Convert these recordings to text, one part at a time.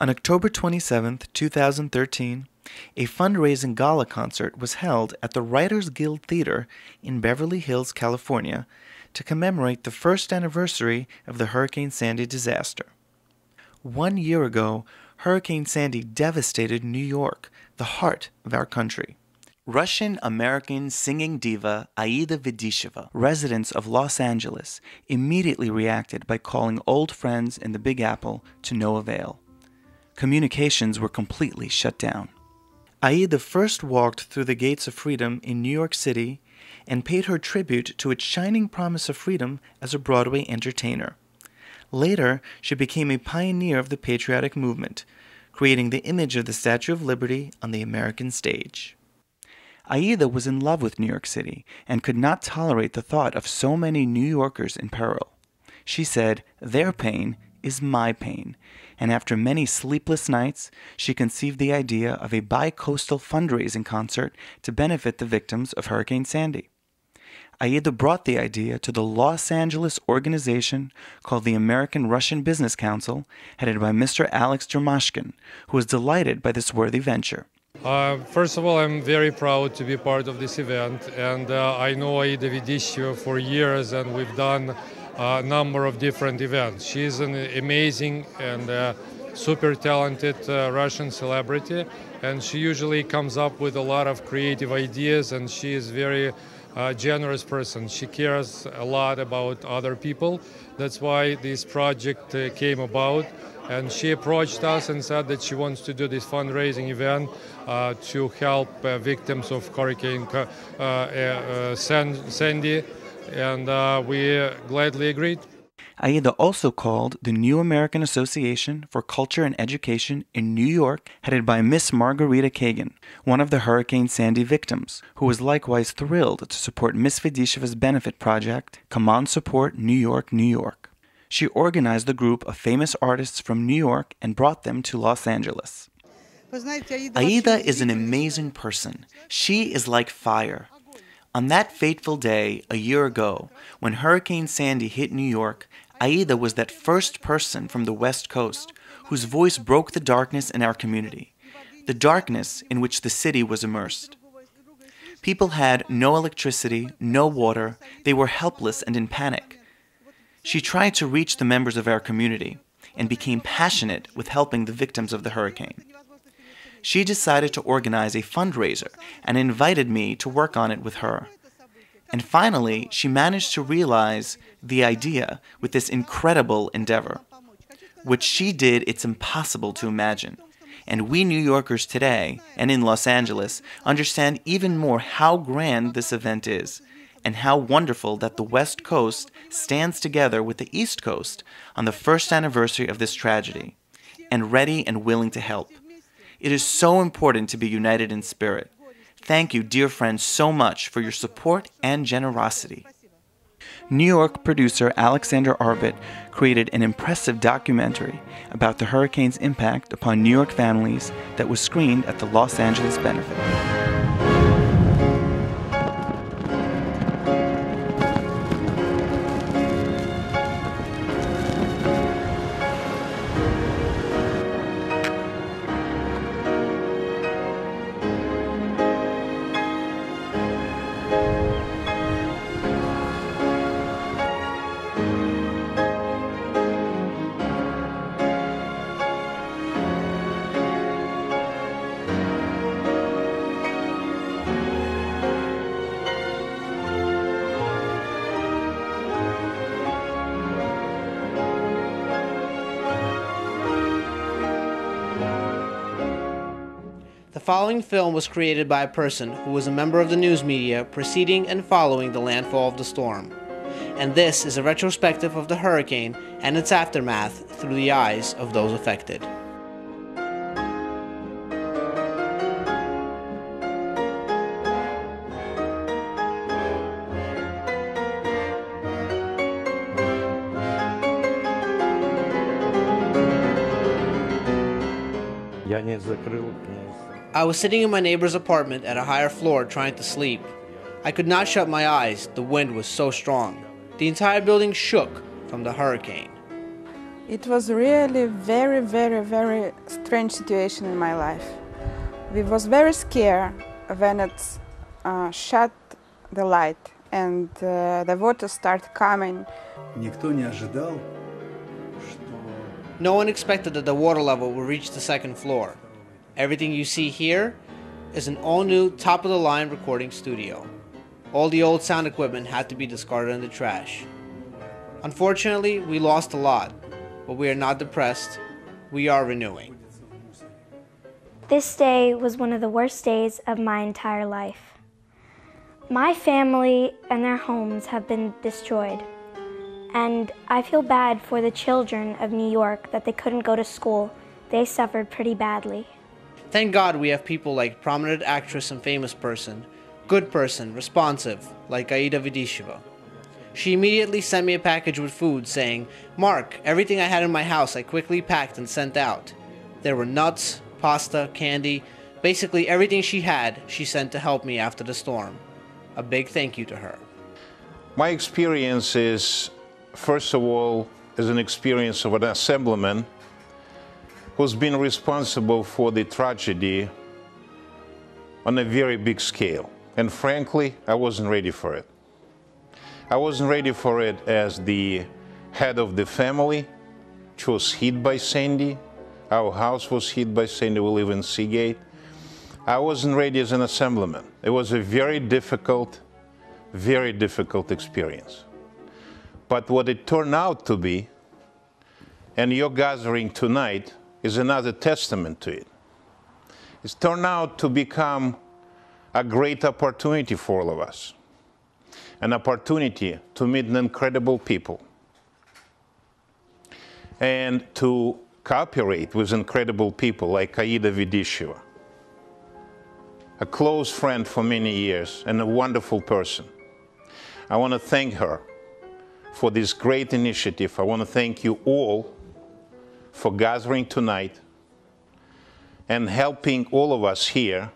On October 27, 2013, a fundraising gala concert was held at the Writers Guild Theater in Beverly Hills, California, to commemorate the first anniversary of the Hurricane Sandy disaster. 1 year ago, Hurricane Sandy devastated New York, the heart of our country. Russian-American singing diva Aida Vedisheva, residents of Los Angeles, immediately reacted by calling old friends in the Big Apple to no avail. Communications were completely shut down. Aida first walked through the gates of freedom in New York City and paid her tribute to its shining promise of freedom as a Broadway entertainer. Later, she became a pioneer of the patriotic movement, creating the image of the Statue of Liberty on the American stage. Aida was in love with New York City and could not tolerate the thought of so many New Yorkers in peril. She said, "Their pain is my pain," and after many sleepless nights, she conceived the idea of a bi-coastal fundraising concert to benefit the victims of Hurricane Sandy. Aida brought the idea to the Los Angeles organization called the American Russian Business Council, headed by Mr. Alex Dermashkin, who was delighted by this worthy venture. First of all, I'm very proud to be part of this event, and I know Aida Vedisheva for years, and we've done a number of different events. She's an amazing and super talented Russian celebrity, and she usually comes up with a lot of creative ideas, and she is very generous person. She cares a lot about other people. That's why this project came about. And she approached us and said that she wants to do this fundraising event to help victims of Hurricane Sandy, and we gladly agreed. Aida also called the New American Association for Culture and Education in New York, headed by Miss Margarita Kagan, one of the Hurricane Sandy victims, who was likewise thrilled to support Miss Vedisheva's benefit project, Come On Support New York, New York. She organized a group of famous artists from New York and brought them to Los Angeles. Aida is an amazing person. She is like fire. On that fateful day, a year ago, when Hurricane Sandy hit New York, Aida was that first person from the West Coast whose voice broke the darkness in our community, the darkness in which the city was immersed. People had no electricity, no water. They were helpless and in panic. She tried to reach the members of our community and became passionate with helping the victims of the hurricane. She decided to organize a fundraiser and invited me to work on it with her. And finally, she managed to realize the idea with this incredible endeavor. What she did, it's impossible to imagine. And we New Yorkers today, and in Los Angeles, understand even more how grand this event is, and how wonderful that the West Coast stands together with the East Coast on the first anniversary of this tragedy, and ready and willing to help. It is so important to be united in spirit. Thank you, dear friends, so much for your support and generosity. New York producer Alexander Arbit created an impressive documentary about the hurricane's impact upon New York families that was screened at the Los Angeles benefit. The following film was created by a person who was a member of the news media preceding and following the landfall of the storm. And this is a retrospective of the hurricane and its aftermath through the eyes of those affected. I was sitting in my neighbor's apartment at a higher floor trying to sleep. I could not shut my eyes, the wind was so strong. The entire building shook from the hurricane. It was really very, very, very strange situation in my life. We was very scared when it shut the light and the water started coming. Никто не ожидал, No one expected that the water level would reach the second floor. Everything you see here is an all-new, top-of-the-line recording studio. All the old sound equipment had to be discarded in the trash. Unfortunately, we lost a lot, but we are not depressed. We are renewing. This day was one of the worst days of my entire life. My family and their homes have been destroyed, and I feel bad for the children of New York that they couldn't go to school. They suffered pretty badly. Thank God we have people like prominent actress and famous person, good person, responsive, like Aida Vedisheva. She immediately sent me a package with food saying, "Mark, everything I had in my house I quickly packed and sent out." There were nuts, pasta, candy, basically everything she had, she sent to help me after the storm. A big thank you to her. My experience is, first of all, is an experience of an assemblyman who's been responsible for the tragedy on a very big scale. And frankly, I wasn't ready for it. I wasn't ready for it as the head of the family, which was hit by Sandy. Our house was hit by Sandy. We live in Seagate. I wasn't ready as an assemblyman. It was a very difficult experience. But what it turned out to be, and your gathering tonight, is another testament to it. It's turned out to become a great opportunity for all of us. An opportunity to meet incredible people and to cooperate with incredible people like Aida Vedisheva, a close friend for many years and a wonderful person. I want to thank her for this great initiative. I want to thank you all for gathering tonight and helping all of us here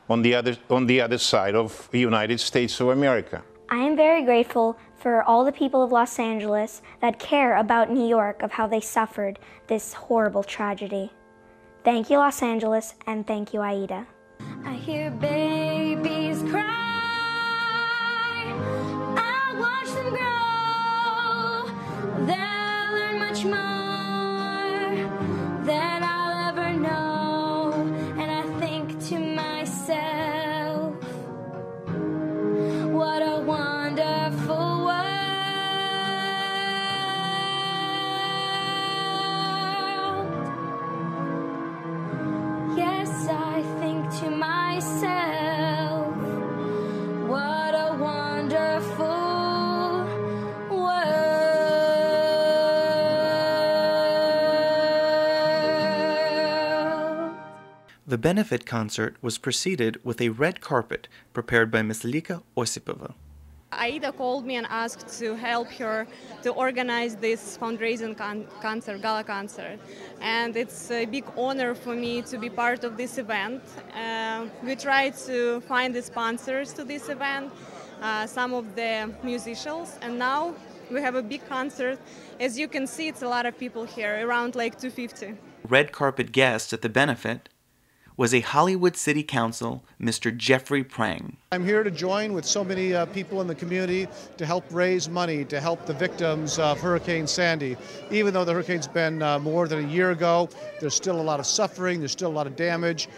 on the other side of the United States of America. I am very grateful for all the people of Los Angeles that care about New York, of how they suffered this horrible tragedy. Thank you, Los Angeles, and thank you, Aida. I hear babies cry, I watch them grow, they'll learn much more than I'll ever know, and I think to myself, what a wonderful world. Yes, I think to myself, what a wonderful world. The benefit concert was preceded with a red carpet prepared by Ms. Lika Osipova. Aida called me and asked to help her to organize this fundraising concert, gala concert. And it's a big honor for me to be part of this event. We tried to find the sponsors to this event, some of the musicians, and now we have a big concert. As you can see, it's a lot of people here, around like 250. Red carpet guest at the benefit was a Hollywood City Council, Mr. Jeffrey Prang. I'm here to join with so many people in the community to help raise money to help the victims of Hurricane Sandy. Even though the hurricane's been more than a year ago, there's still a lot of suffering, there's still a lot of damage,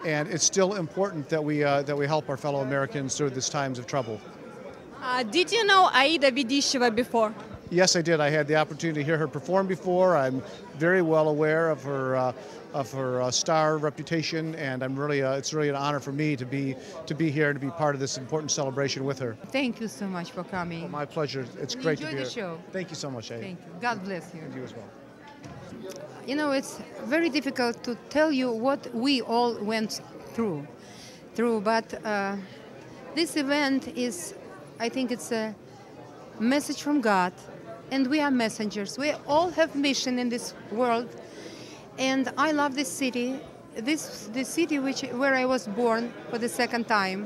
and it's still important that we help our fellow Americans through these times of trouble. Did you know Aida Vedisheva before? Yes, I did. I had the opportunity to hear her perform before. I'm very well aware of her star reputation, and I'm really it's really an honor for me to be here to be part of this important celebration with her. Thank you so much for coming. Oh, my pleasure. It's great to be here. Enjoy the show. Thank you so much, Aida. Thank you. God bless you. And you as well. You know, it's very difficult to tell you what we all went through. But this event is, I think it's a message from God, and we are messengers. We all have mission in this world, and I love this city, the city where I was born for the second time,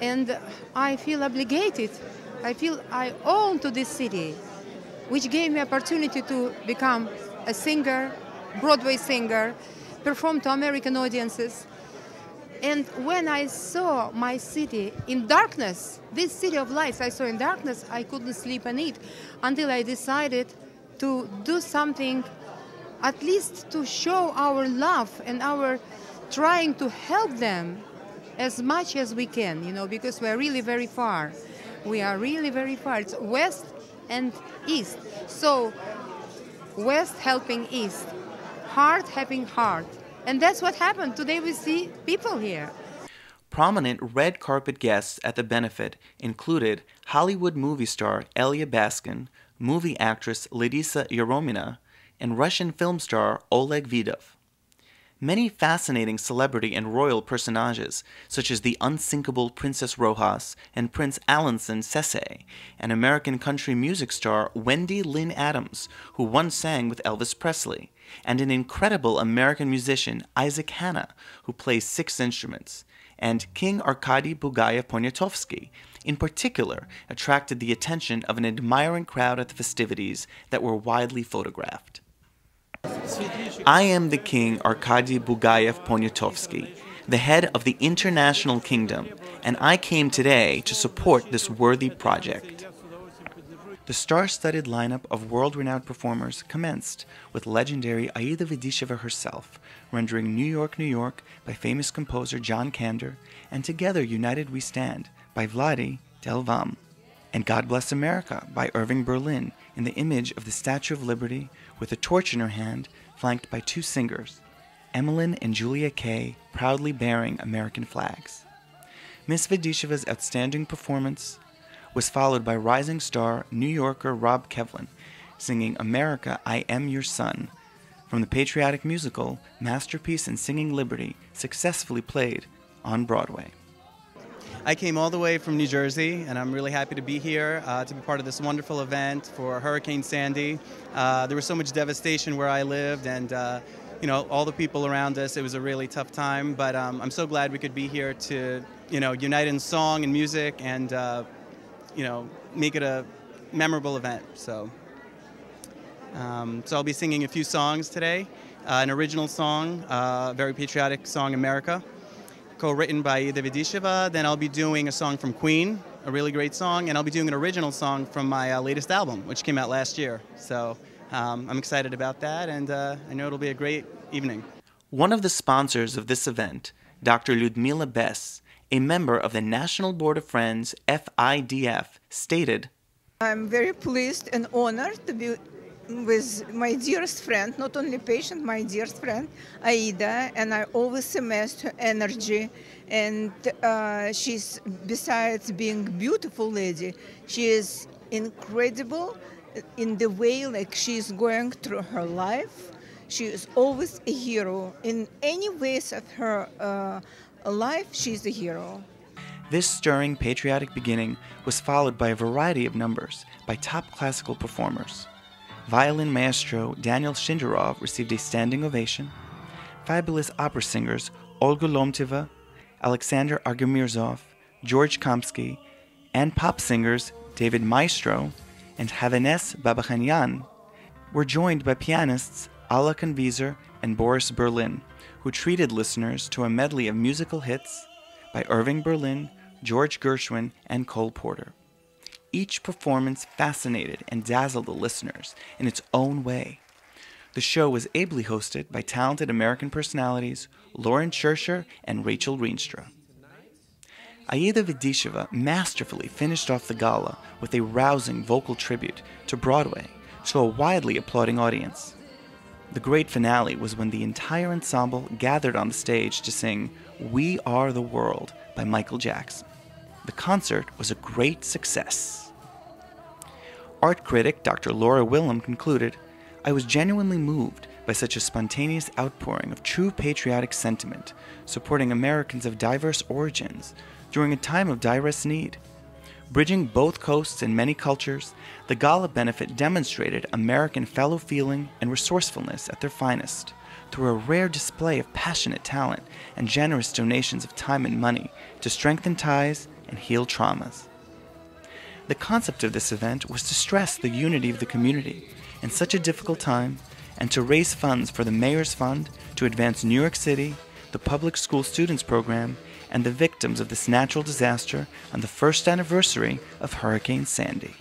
and I feel obligated. I feel I own to this city. which gave me opportunity to become a singer, Broadway singer, perform to American audiences. And when I saw my city in darkness, this city of lights I saw in darkness, I couldn't sleep and eat until I decided to do something, at least to show our love and our trying to help them as much as we can, because we're really very far. We are really very far. It's west and east. So west helping east, heart helping heart. And that's what happened. Today we see people here. Prominent red carpet guests at the benefit included Hollywood movie star Elia Baskin, movie actress Ladisa Yaromina, and Russian film star Oleg Vidov. Many fascinating celebrity and royal personages, such as the unsinkable Princess Rojas and Prince Alanson Sese, and American country music star Wendy Lynn Adams, who once sang with Elvis Presley, and an incredible American musician, Isaac Hanna, who plays 6 instruments, and King Arkady Bugayev Poniatowski, in particular, attracted the attention of an admiring crowd at the festivities that were widely photographed. I am the King Arkady Bugayev Poniatowski, the head of the International Kingdom, and I came today to support this worthy project. The star-studded lineup of world-renowned performers commenced with legendary Aida Vedisheva herself, rendering New York, New York by famous composer John Kander, and Together United We Stand by Vladi Delvam, and God Bless America by Irving Berlin in the image of the Statue of Liberty with a torch in her hand, flanked by 2 singers, Emmeline and Julia Kay, proudly bearing American flags. Miss Vedisheva's outstanding performance was followed by rising star New Yorker Rob Kevlin, singing America, I Am Your Son, from the patriotic musical Masterpiece in Singing Liberty, successfully played on Broadway. I came all the way from New Jersey, and I'm really happy to be here to be part of this wonderful event for Hurricane Sandy. There was so much devastation where I lived, and all the people around us. It was a really tough time, but I'm so glad we could be here to unite in song and music, and make it a memorable event. So I'll be singing a few songs today. An original song, a very patriotic song, America, co-written by Aida Vedisheva. Then I'll be doing a song from Queen, a really great song, and I'll be doing an original song from my latest album, which came out last year. So I'm excited about that, and I know it'll be a great evening. One of the sponsors of this event, Dr. Lyudmila Bess, a member of the National Board of Friends, FIDF, stated, I'm very pleased and honored to be with my dearest friend, not only patient, my dearest friend, Aida, and I always amassed her energy. And she's, besides being a beautiful lady, she is incredible in the way like she's going through her life. She is always a hero. In any ways of her life, she's a hero. This stirring patriotic beginning was followed by a variety of numbers by top classical performers. Violin maestro Daniel Shinderov received a standing ovation. Fabulous opera singers Olga Lomteva, Alexander Argamirzov, George Kamsky, and pop singers David Maestro and Havines Babakhanyan were joined by pianists Alla Conviser and Boris Berlin, who treated listeners to a medley of musical hits by Irving Berlin, George Gershwin, and Cole Porter. Each performance fascinated and dazzled the listeners in its own way. The show was ably hosted by talented American personalities Lauren Schercher and Rachel Rienstra. Aida Vedisheva masterfully finished off the gala with a rousing vocal tribute to Broadway to a widely applauding audience. The great finale was when the entire ensemble gathered on the stage to sing We Are the World by Michael Jackson. The concert was a great success. Art critic Dr. Laura Willem concluded, I was genuinely moved by such a spontaneous outpouring of true patriotic sentiment, supporting Americans of diverse origins during a time of direst need. Bridging both coasts and many cultures, the gala benefit demonstrated American fellow feeling and resourcefulness at their finest, through a rare display of passionate talent and generous donations of time and money to strengthen ties and heal traumas. The concept of this event was to stress the unity of the community in such a difficult time and to raise funds for the Mayor's Fund to advance New York City, the Public School Students Program, and the victims of this natural disaster on the first anniversary of Hurricane Sandy.